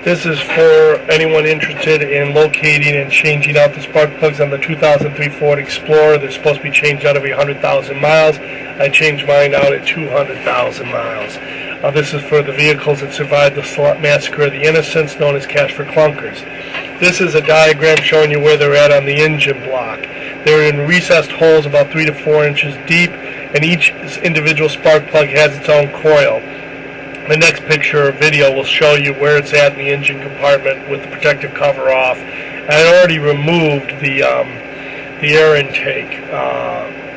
This is for anyone interested in locating and changing out the spark plugs on the 2003 Ford Explorer. They're supposed to be changed out every 100,000 miles. I changed mine out at 200,000 miles. This is for the vehicles that survived the massacre of the innocents, known as cash for clunkers. This is a diagram showing you where they're at on the engine block. They're in recessed holes about 3 to 4 inches deep, and each individual spark plug has its own coil. The next picture or video will show you where it's at in the engine compartment with the protective cover off. I already removed the air intake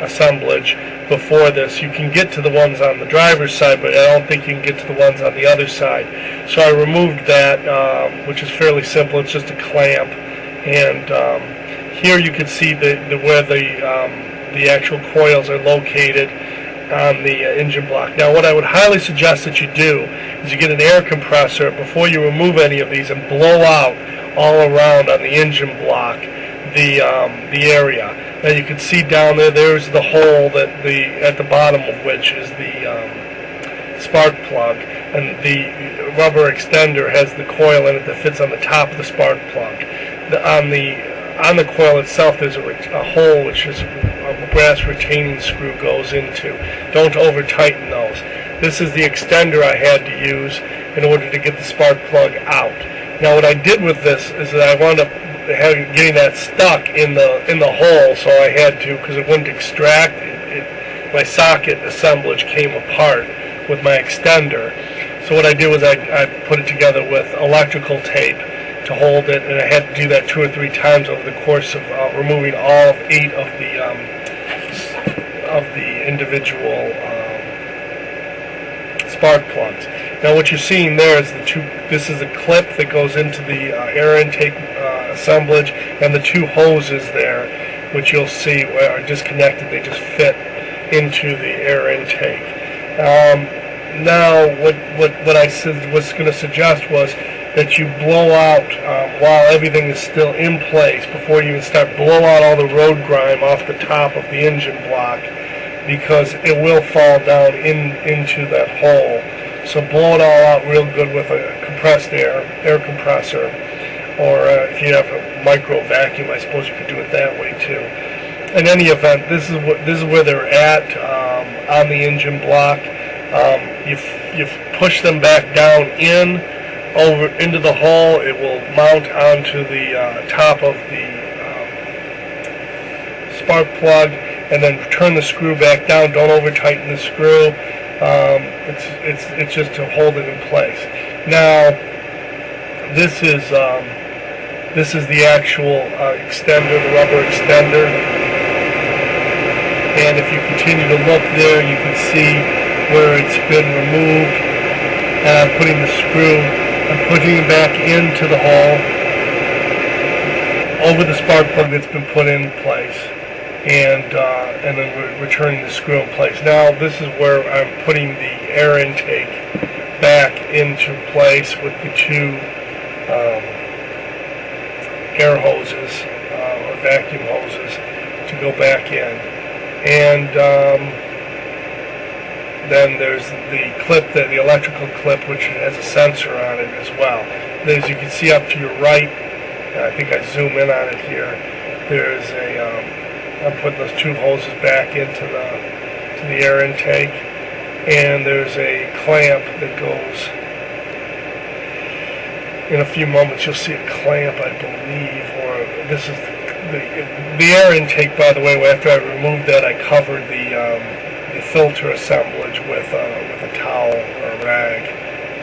assemblage before this. You can get to the ones on the driver's side, but I don't think you can get to the ones on the other side. So I removed that, which is fairly simple. It's just a clamp, and here you can see where the actual coils are located on the engine block. Now, what I would highly suggest that you do is you get an air compressor before you remove any of these and blow out all around on the engine block the area. Now you can see down there, there's the hole that at the bottom of which is the spark plug, and the rubber extender has the coil in it that fits on the top of the spark plug. On the coil itself, there's a hole which is a brass retaining screw goes into. Don't over tighten those. This is the extender I had to use in order to get the spark plug out. Now what I did with this is that I wound up getting that stuck in the hole, so I had to, because it wouldn't extract. My socket assemblage came apart with my extender. So what I did was I put it together with electrical tape to hold it, and I had to do that 2 or 3 times over the course of removing all 8 of the individual spark plugs. Now what you're seeing there is this is a clip that goes into the air intake assemblage, and the 2 hoses there, which you'll see are disconnected. They just fit into the air intake. Now what I was going to suggest was that you blow out while everything is still in place, before you even start, blow out all the road grime off the top of the engine block, because it will fall down into that hole. So blow it all out real good with a compressed air compressor, or if you have a micro vacuum, I suppose you could do it that way too. In any event, this is where they're at on the engine block. You push them back down over into the hole. It will mount onto the top of the spark plug, and then turn the screw back down. Don't over tighten the screw. It's just to hold it in place. Now this is the actual extender, the rubber extender, and if you continue to look there, you can see where it's been removed, and I'm putting the screw, I'm putting it back into the hole over the spark plug that's been put in place, and then returning the screw in place. Now this is where I'm putting the air intake back into place with the 2 air hoses or vacuum hoses to go back in, and then there's the clip, the electrical clip, which has a sensor on it as well. As you can see up to your right, I think I zoom in on it here, there's I'm putting those 2 hoses back into the air intake, and there's a clamp that goes, in a few moments you'll see a clamp, I believe, or this is the air intake, by the way. After I removed that, I covered the filter assemblage with a towel or a rag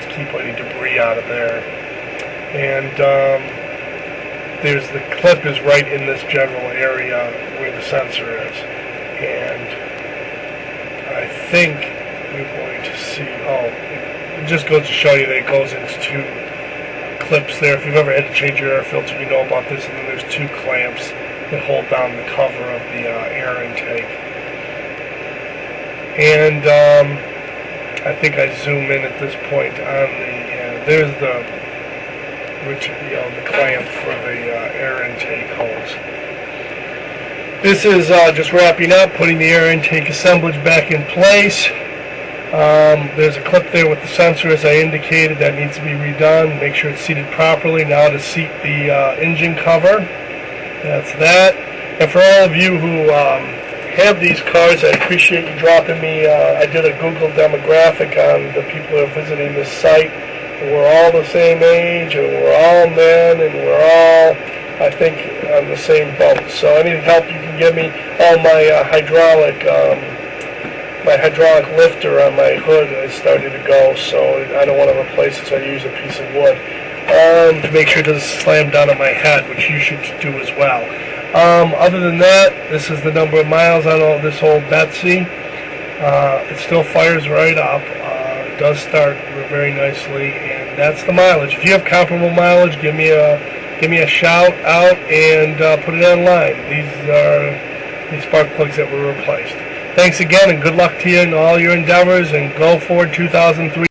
to keep any debris out of there. And there's the clip is right in this general area where the sensor is, and I think you're going to see, it just goes to show you that it goes into 2 clips there. If you've ever had to change your air filter, you know about this. And then there's 2 clamps that hold down the cover of the air intake. And I think I zoom in at this point on there's the clamp for the air intake hose. This is just wrapping up, putting the air intake assemblage back in place. There's a clip there with the sensor, as I indicated, that needs to be redone. Make sure it's seated properly. Now to seat the engine cover. That's that. And for all of you who have these cars, I appreciate you dropping me. I did a Google demographic on the people who are visiting this site. We're all the same age, and we're all men, and we're all, I think, on the same boat. So any help you can give me, my hydraulic lifter on my hood is starting to go, so I don't want to replace it, so I use a piece of wood to make sure it doesn't slam down on my head, which you should do as well. Other than that, this is the number of miles on this old Betsy. It still fires right up. It does start very nicely, and that's the mileage. If you have comparable mileage, give me a shout out and put it online. These are the spark plugs that were replaced. Thanks again, and good luck to you in all your endeavors, and go Ford 2003.